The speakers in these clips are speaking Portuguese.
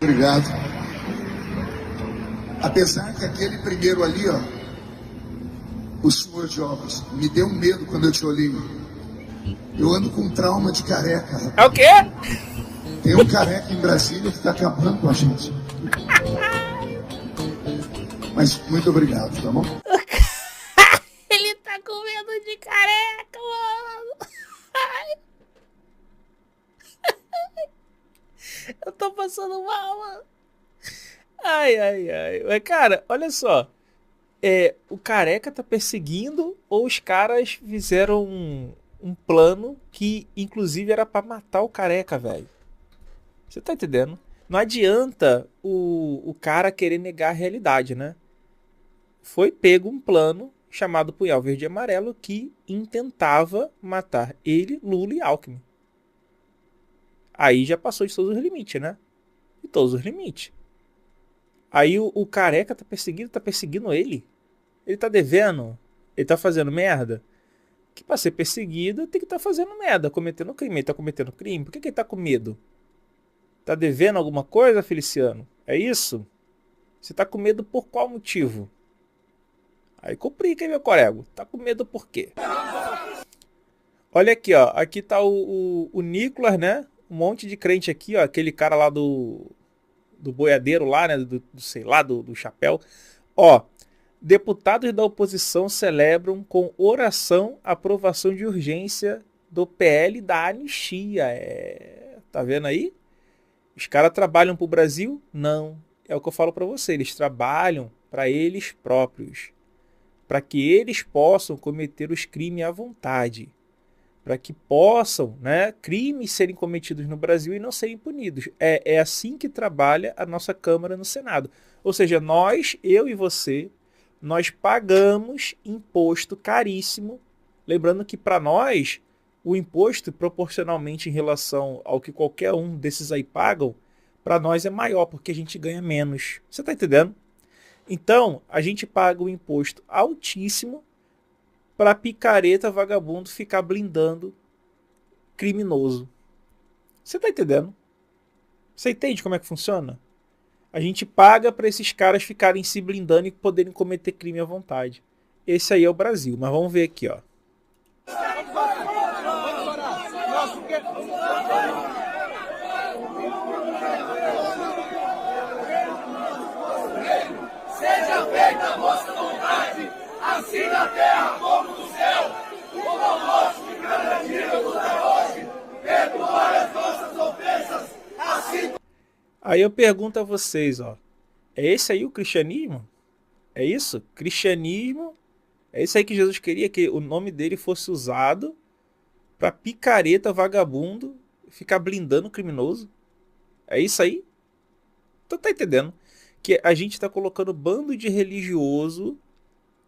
Obrigado. Apesar que aquele primeiro ali, ó, o senhor Jobs, me deu medo quando eu te olhei. Eu ando com trauma de careca. Rapaz. É o quê? Tem um careca em Brasília que tá acabando com a gente. Mas muito obrigado, tá bom? Ele tá com medo de careca, mano. Eu tô passando mal, mano. Ai. Mas, cara, olha só. O careca tá perseguindo ou os caras fizeram um plano que, inclusive, era pra matar o careca, velho? Você tá entendendo? Não adianta o cara querer negar a realidade, né? Foi pego um plano chamado Punhal Verde e Amarelo que intentava matar ele, Lula e Alckmin. Aí já passou de todos os limites, né? De todos os limites. Aí o careca tá perseguindo ele. Ele tá devendo? Ele tá fazendo merda? Que pra ser perseguido tem que estar fazendo merda, cometendo crime. Ele tá cometendo crime? Por que ele tá com medo? Tá devendo alguma coisa, Feliciano? É isso? Você tá com medo por qual motivo? Aí complica, hein, meu corego? Tá com medo por quê? Olha aqui, ó. Aqui tá o Nicolas, né? Um monte de crente aqui, ó. Aquele cara lá do boiadeiro lá, né? Sei lá, do chapéu. Ó. Deputados da oposição celebram com oração a aprovação de urgência do PL da anistia. Tá vendo aí? Os caras trabalham pro Brasil? Não. É o que eu falo para você. Eles trabalham para eles próprios. Para que eles possam cometer os crimes à vontade. Para que possam, né, crimes serem cometidos no Brasil e não serem punidos. É assim que trabalha a nossa Câmara no Senado. Ou seja, nós, eu e você, nós pagamos imposto caríssimo. Lembrando que para nós, o imposto, proporcionalmente em relação ao que qualquer um desses aí pagam, para nós é maior, porque a gente ganha menos. Você está entendendo? Então, a gente paga um imposto altíssimo para picareta vagabundo ficar blindando criminoso. Você está entendendo? Você entende como é que funciona? A gente paga para esses caras ficarem se blindando e poderem cometer crime à vontade. Esse aí é o Brasil. Mas vamos ver aqui, ó. Seja feita a vossa vontade, assim na terra como no céu. O pão nosso de cada dia nos dá hoje. Perdoai as nossas ofensas, assim. Aí eu pergunto a vocês, ó. É esse aí o cristianismo? É isso? Cristianismo? É isso aí que Jesus queria, que o nome dele fosse usado para picareta vagabundo ficar blindando o criminoso? É isso aí? Tu tá entendendo? Que a gente tá colocando bando de religioso,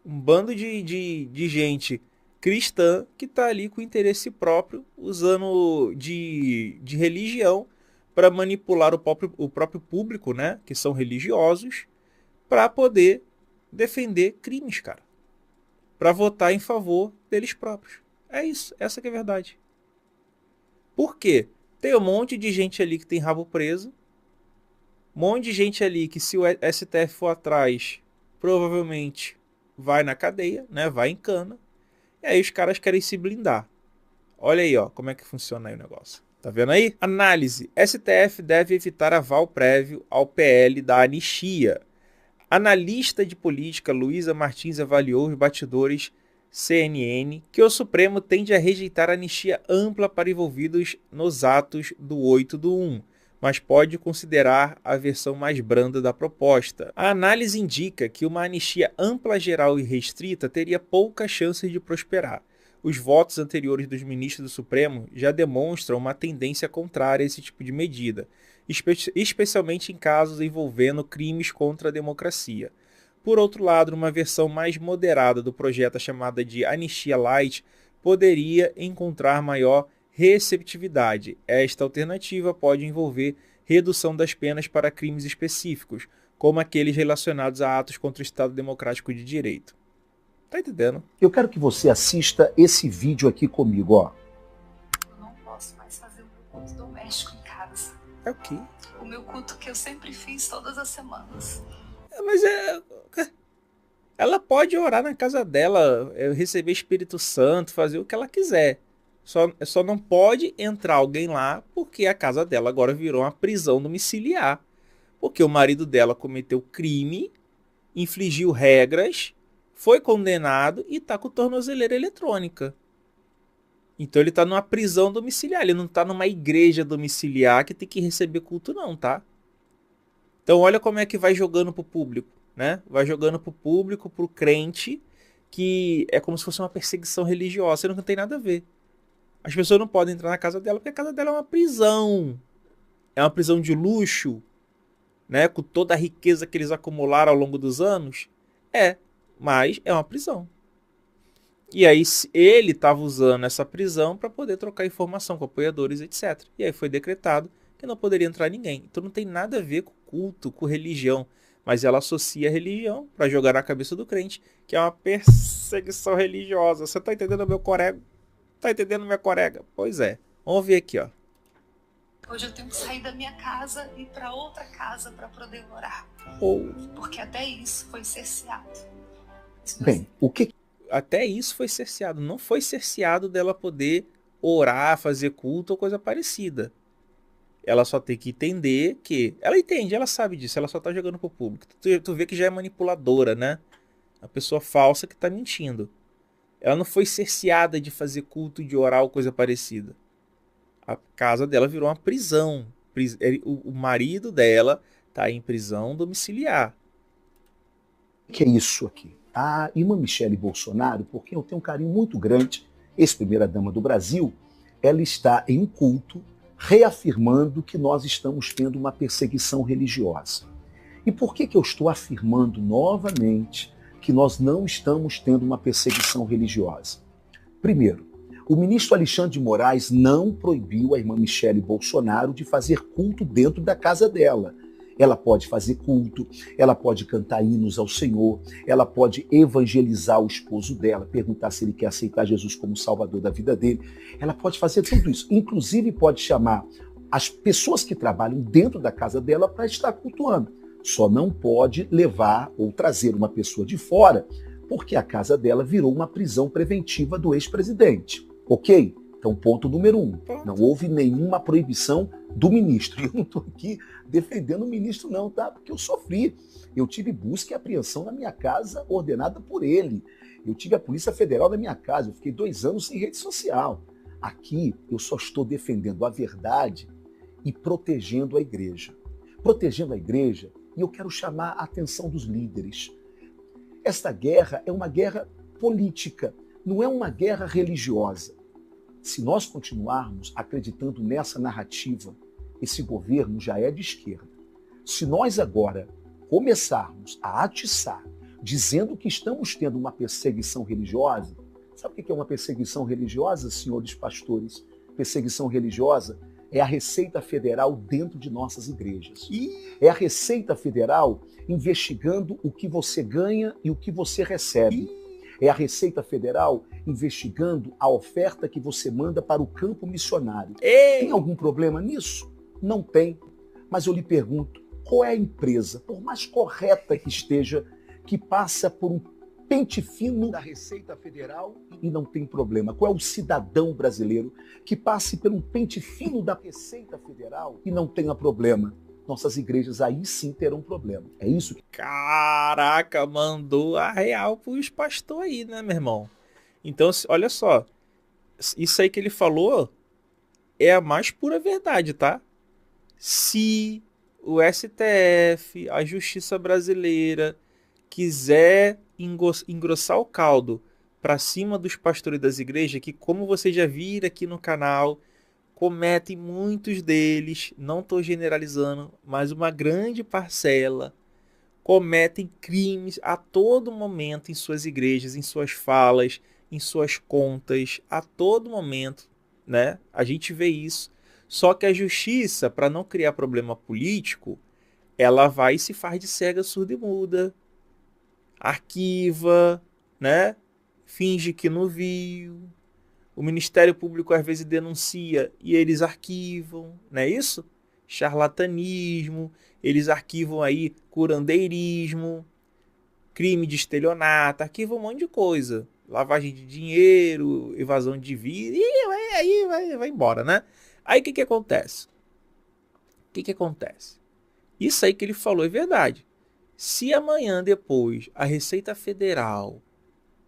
um bando de gente cristã que tá ali com interesse próprio, usando de religião para manipular o próprio público, né? Que são religiosos, para poder defender crimes, cara. Para votar em favor deles próprios. É isso, essa que é a verdade. Por quê? Tem um monte de gente ali que tem rabo preso, um monte de gente ali que, se o STF for atrás, provavelmente vai na cadeia, né? Vai em cana. E aí os caras querem se blindar. Olha aí, ó, como é que funciona aí o negócio. Tá vendo aí? Análise. STF deve evitar aval prévio ao PL da anistia. Analista de política Luísa Martins avaliou os bastidores CNN que o Supremo tende a rejeitar anistia ampla para envolvidos nos atos do 8/1, mas pode considerar a versão mais branda da proposta. A análise indica que uma anistia ampla, geral e restrita teria poucas chances de prosperar. Os votos anteriores dos ministros do Supremo já demonstram uma tendência contrária a esse tipo de medida, especialmente em casos envolvendo crimes contra a democracia. Por outro lado, uma versão mais moderada do projeto, chamada de Anistia Light, poderia encontrar maior receptividade. Esta alternativa pode envolver redução das penas para crimes específicos, como aqueles relacionados a atos contra o Estado Democrático de Direito. Tá entendendo? Eu quero que você assista esse vídeo aqui comigo, ó. Eu não posso mais fazer o meu culto doméstico em casa. É o quê? o meu culto que eu sempre fiz todas as semanas. Mas ela pode orar na casa dela, receber Espírito Santo, fazer o que ela quiser. Só não pode entrar alguém lá porque a casa dela agora virou uma prisão domiciliar. Porque o marido dela cometeu crime, infligiu regras, foi condenado e está com tornozeleira eletrônica. Então ele está numa prisão domiciliar, ele não está numa igreja domiciliar que tem que receber culto não, tá? Então olha como é que vai jogando pro público, né? Vai jogando pro público, pro crente, que é como se fosse uma perseguição religiosa, sendo que não tem nada a ver. As pessoas não podem entrar na casa dela porque a casa dela é uma prisão. É uma prisão de luxo, né? Com toda a riqueza que eles acumularam ao longo dos anos. Mas é uma prisão. E aí ele estava usando essa prisão para poder trocar informação com apoiadores, etc. E aí foi decretado que não poderia entrar ninguém. Então não tem nada a ver com culto, com religião. Mas ela associa a religião para jogar na cabeça do crente, que é uma perseguição religiosa. Você tá entendendo, meu corego? Tá entendendo, minha corega? Pois é. Vamos ver aqui, ó. Hoje eu tenho que sair da minha casa e ir para outra casa para poder orar. Porque até isso foi cerceado. Bem, o que... Até isso foi cerceado. Não foi cerceado dela poder orar, fazer culto ou coisa parecida. Ela só tem que entender que... Ela entende, ela sabe disso. Ela só tá jogando pro público. Tu vê que já é manipuladora, né? A pessoa falsa que tá mentindo. Ela não foi cerceada de fazer culto, de orar ou coisa parecida. A casa dela virou uma prisão. O marido dela tá em prisão domiciliar. O que é isso aqui? A irmã Michele Bolsonaro, por quem eu tenho um carinho muito grande, ex-primeira-dama do Brasil, ela está em um culto reafirmando que nós estamos tendo uma perseguição religiosa. E por que eu estou afirmando novamente que nós não estamos tendo uma perseguição religiosa? Primeiro, o ministro Alexandre de Moraes não proibiu a irmã Michele Bolsonaro de fazer culto dentro da casa dela. Ela pode fazer culto, ela pode cantar hinos ao Senhor, ela pode evangelizar o esposo dela, perguntar se ele quer aceitar Jesus como salvador da vida dele. Ela pode fazer tudo isso. Inclusive pode chamar as pessoas que trabalham dentro da casa dela para estar cultuando. Só não pode levar ou trazer uma pessoa de fora, porque a casa dela virou uma prisão preventiva do ex-presidente. Ok? Então, ponto número 1. Não houve nenhuma proibição do ministro. E eu não estou aqui defendendo o ministro não, tá? Porque eu sofri. Eu tive busca e apreensão na minha casa ordenada por ele. Eu tive a Polícia Federal na minha casa. Eu fiquei 2 anos sem rede social. Aqui, eu só estou defendendo a verdade e protegendo a igreja. Protegendo a igreja, e eu quero chamar a atenção dos líderes. Esta guerra é uma guerra política, não é uma guerra religiosa. Se nós continuarmos acreditando nessa narrativa, esse governo já é de esquerda. Se nós agora começarmos a atiçar, dizendo que estamos tendo uma perseguição religiosa, sabe o que é uma perseguição religiosa, senhores pastores? Perseguição religiosa é a Receita Federal dentro de nossas igrejas. É a Receita Federal investigando o que você ganha e o que você recebe. É a Receita Federal investigando a oferta que você manda para o campo missionário. Tem algum problema nisso? Não tem. Mas eu lhe pergunto, qual é a empresa, por mais correta que esteja, que passa por um pente fino da Receita Federal e não tem problema? Qual é o cidadão brasileiro que passe por um pente fino da Receita Federal e não tenha problema? Nossas igrejas aí sim terão problema. É isso que... Caraca, mandou a real pros pastores aí, né, meu irmão? Então, olha só. Isso aí que ele falou é a mais pura verdade, tá? Se o STF, a Justiça Brasileira, quiser engrossar o caldo para cima dos pastores das igrejas, que como vocês já viram aqui no canal, cometem muitos deles, não estou generalizando, mas uma grande parcela cometem crimes a todo momento em suas igrejas, em suas falas, em suas contas, a todo momento, né? A gente vê isso. Só que a justiça, para não criar problema político, ela vai e se faz de cega, surda e muda, arquiva, né? Finge que não viu. O Ministério Público às vezes denuncia e eles arquivam, não é isso? charlatanismo, eles arquivam aí curandeirismo, crime de estelionato, arquivam um monte de coisa. Lavagem de dinheiro, evasão de vida, e aí vai embora, né? Aí o que acontece? Isso aí que ele falou é verdade. Se amanhã depois a Receita Federal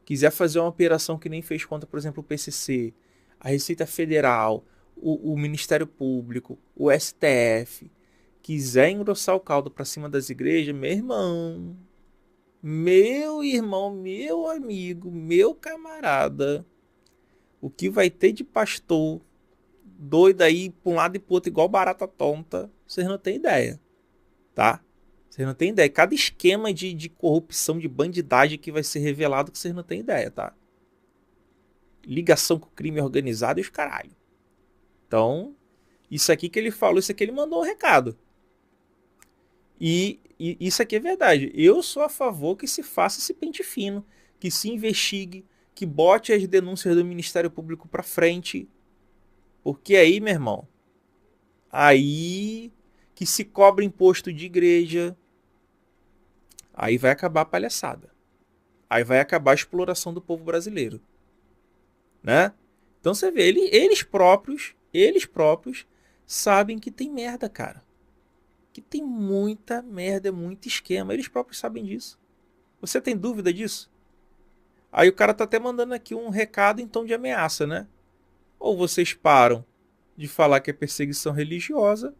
quiser fazer uma operação que nem fez contra, por exemplo, o PCC, a Receita Federal, o Ministério Público, o STF, quiser engrossar o caldo para cima das igrejas, meu irmão, meu amigo, meu camarada, o que vai ter de pastor doido aí para um lado e para o outro igual barata tonta, vocês não têm ideia, tá? Vocês não têm ideia. Cada esquema de corrupção, de bandidagem que vai ser revelado que vocês não têm ideia, tá? Ligação com o crime organizado e os caralho. Então, isso aqui que ele falou, isso aqui ele mandou um recado. E isso aqui é verdade. Eu sou a favor que se faça esse pente fino, que se investigue, que bote as denúncias do Ministério Público pra frente. Porque aí, meu irmão, aí que se cobra imposto de igreja, aí vai acabar a palhaçada. Aí vai acabar a exploração do povo brasileiro. Né? Então você vê, eles próprios sabem que tem merda, cara. Que tem muita merda, muito esquema. Eles próprios sabem disso. Você tem dúvida disso? Aí o cara tá até mandando aqui um recado em tom de ameaça, né? Ou vocês param de falar que é perseguição religiosa,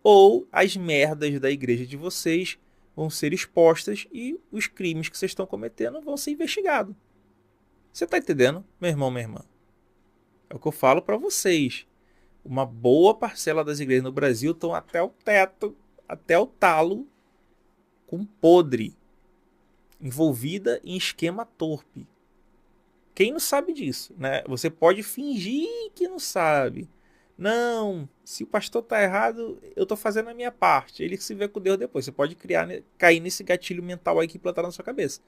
ou as merdas da igreja de vocês vão ser expostas e os crimes que vocês estão cometendo vão ser investigados. Você tá entendendo, meu irmão, minha irmã? É o que eu falo para vocês. Uma boa parcela das igrejas no Brasil estão até o teto, até o talo, com podre, envolvida em esquema torpe. Quem não sabe disso, né? Você pode fingir que não sabe. Não, se o pastor tá errado, eu tô fazendo a minha parte. Ele se vê com Deus depois. Você pode cair nesse gatilho mental aí que plantar na sua cabeça.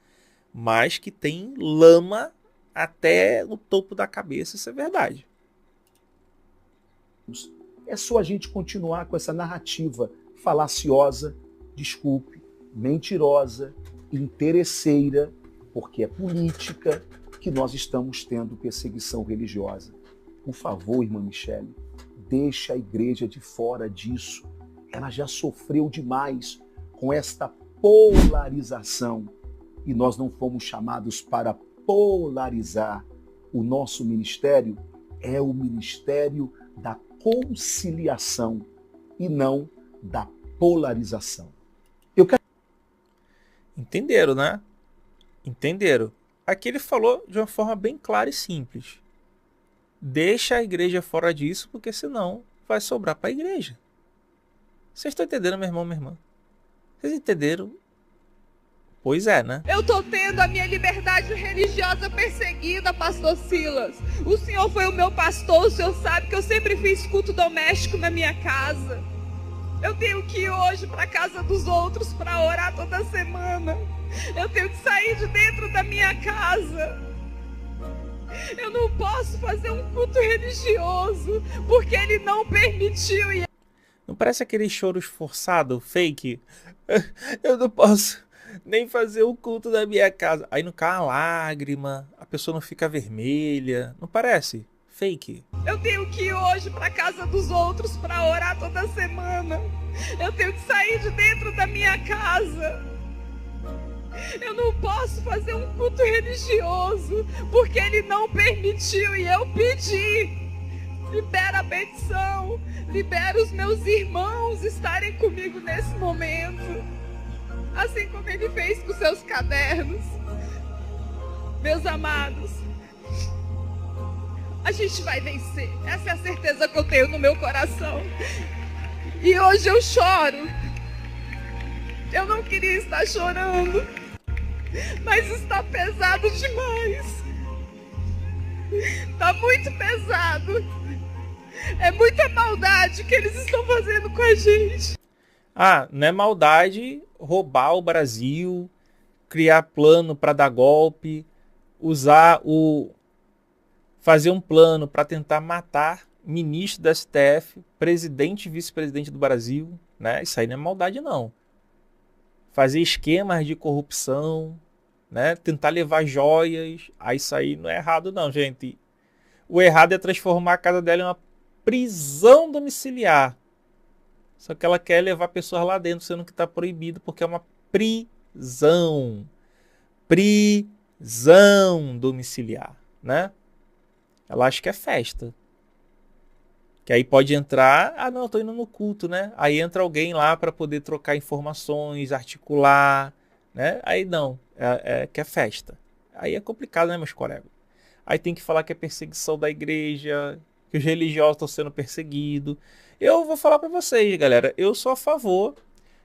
Mas que tem lama até o topo da cabeça, isso é verdade. É só a gente continuar com essa narrativa falaciosa, desculpe, mentirosa, interesseira, porque é política, que nós estamos tendo perseguição religiosa. Por favor, irmã Michele, deixa a igreja de fora disso. Ela já sofreu demais com esta polarização e nós não fomos chamados para polarizar. O nosso ministério é o ministério da conciliação e não da polarização. Entenderam, né? Entenderam. Aqui ele falou de uma forma bem clara e simples. Deixa a igreja fora disso, porque senão vai sobrar para a igreja. Vocês estão entendendo, meu irmão, minha irmã? Vocês entenderam? Pois é, né? Eu tô tendo a minha liberdade religiosa perseguida, pastor Silas. O senhor foi o meu pastor, o senhor sabe que eu sempre fiz culto doméstico na minha casa. Eu tenho que ir hoje para casa dos outros para orar toda semana. Eu tenho que sair de dentro da minha casa. Eu não posso fazer um culto religioso porque ele não permitiu. Não parece aquele choro esforçado, fake? Eu não posso nem fazer o culto da minha casa. Aí não cai uma lágrima, a pessoa não fica vermelha. Não parece? Fake. Eu tenho que ir hoje para casa dos outros para orar toda semana. Eu tenho que sair de dentro da minha casa. Eu não posso fazer um culto religioso porque ele não permitiu e eu pedi. Libera a bendição, libera os meus irmãos estarem comigo nesse momento. Assim como ele fez com seus cadernos. Meus amados, a gente vai vencer. Essa é a certeza que eu tenho no meu coração. E hoje eu choro. Eu não queria estar chorando, mas está pesado demais. Está muito pesado. É muita maldade que eles estão fazendo com a gente. Ah, não é maldade roubar o Brasil, criar plano para dar golpe, fazer um plano para tentar matar ministro do STF, presidente e vice-presidente do Brasil, né? Isso aí não é maldade, não. Fazer esquemas de corrupção, né? Tentar levar joias, isso aí não é errado, não, gente. O errado é transformar a casa dela em uma prisão domiciliar. Só que ela quer levar pessoas lá dentro, sendo que está proibido, porque é uma prisão. Prisão domiciliar, né? Ela acha que é festa. Que aí pode entrar, não, eu tô indo no culto, né? Aí entra alguém lá para poder trocar informações, articular, né? Aí não, que é festa. Aí é complicado, né, meus colegas? Aí tem que falar que é perseguição da igreja, que os religiosos estão sendo perseguidos. Eu vou falar para vocês, galera, eu sou a favor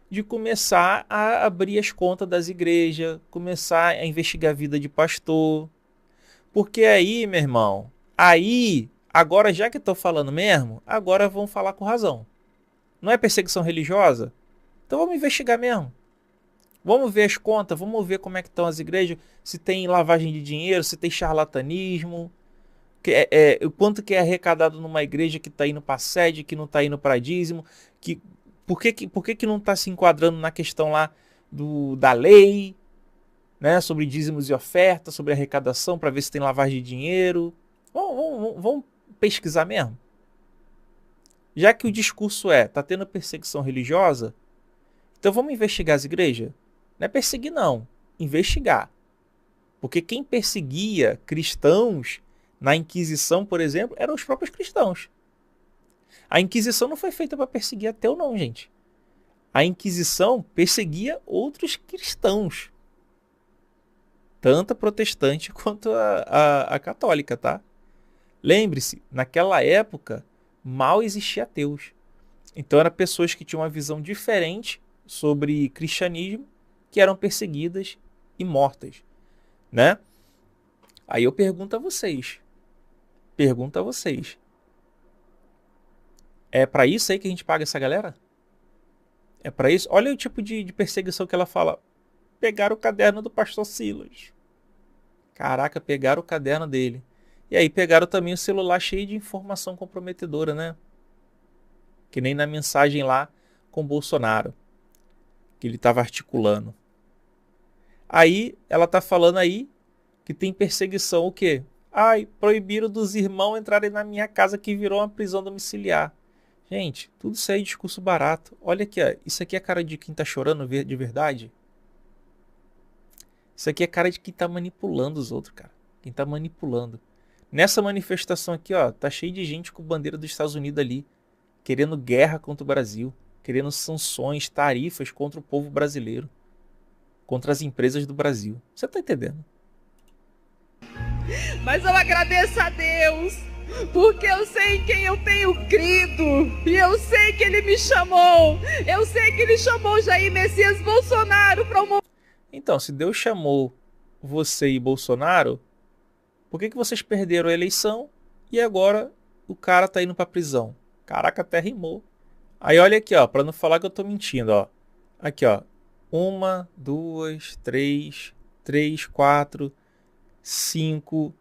de começar a abrir as contas das igrejas, começar a investigar a vida de pastor. Porque aí, meu irmão, agora já que estou falando mesmo, agora vamos falar com razão. Não é perseguição religiosa? Então vamos investigar mesmo. Vamos ver as contas, vamos ver como é que estão as igrejas, se tem lavagem de dinheiro, se tem charlatanismo, o quanto que é arrecadado numa igreja que está indo para sede, que não está indo para dízimo, por que não está se enquadrando na questão lá da lei, né, sobre dízimos e ofertas, sobre arrecadação, para ver se tem lavagem de dinheiro. Vamos pesquisar mesmo. Já que o discurso tá tendo perseguição religiosa, então vamos investigar as igrejas? Não é perseguir, não. Investigar. Porque quem perseguia cristãos na Inquisição, por exemplo, eram os próprios cristãos. A Inquisição não foi feita para perseguir ateu, não, gente. A Inquisição perseguia outros cristãos. Tanto a protestante quanto a católica, tá? Lembre-se, naquela época, mal existia ateus. Então eram pessoas que tinham uma visão diferente sobre cristianismo, que eram perseguidas e mortas, né? Aí eu pergunto a vocês. É para isso aí que a gente paga essa galera? É para isso? Olha o tipo de perseguição que ela fala. Pegaram o caderno do pastor Silas. Caraca, pegaram o caderno dele. E aí pegaram também o celular cheio de informação comprometedora, né? Que nem na mensagem lá com Bolsonaro, que ele estava articulando. Aí ela tá falando aí que tem perseguição, o quê? Proibiram dos irmãos entrarem na minha casa, que virou uma prisão domiciliar. Gente, tudo isso aí é discurso barato. Olha aqui, ó. Isso aqui é cara de quem tá chorando de verdade? Isso aqui é cara de quem tá manipulando os outros, cara. Quem tá manipulando. Nessa manifestação aqui, ó, tá cheio de gente com bandeira dos Estados Unidos ali, querendo guerra contra o Brasil, querendo sanções, tarifas contra o povo brasileiro, contra as empresas do Brasil. Você tá entendendo? Mas eu agradeço a Deus, porque eu sei em quem eu tenho crido, e eu sei que Ele me chamou, eu sei que Ele chamou Jair Messias Bolsonaro para uma... Então, se Deus chamou você e Bolsonaro, por que vocês perderam a eleição e agora o cara tá indo pra prisão? Caraca, até rimou. Aí olha aqui, ó, pra não falar que eu tô mentindo, ó. Aqui, ó. 1, 2, 3, 4, 5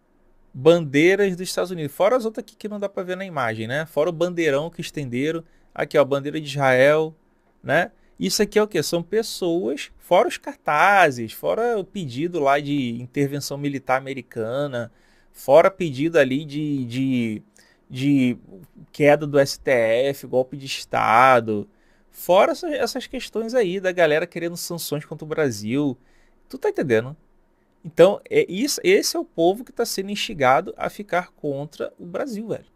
bandeiras dos Estados Unidos. Fora as outras aqui que não dá pra ver na imagem, né? Fora o bandeirão que estenderam. Aqui, ó, bandeira de Israel, né? Isso aqui é o quê? São pessoas, fora os cartazes, fora o pedido lá de intervenção militar americana, fora pedido ali de queda do STF, golpe de Estado, fora essas questões aí da galera querendo sanções contra o Brasil. Tu tá entendendo? Então, esse é o povo que está sendo instigado a ficar contra o Brasil, velho.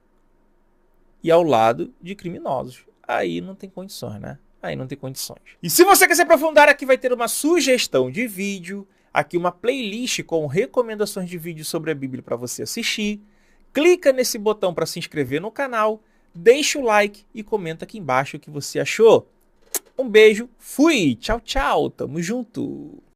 E ao lado de criminosos. Aí não tem condições, né? Aí não tem condições. E se você quer se aprofundar, aqui vai ter uma sugestão de vídeo, aqui uma playlist com recomendações de vídeos sobre a Bíblia para você assistir. Clica nesse botão para se inscrever no canal, deixa o like e comenta aqui embaixo o que você achou. Um beijo, fui, tchau, tchau, tamo junto.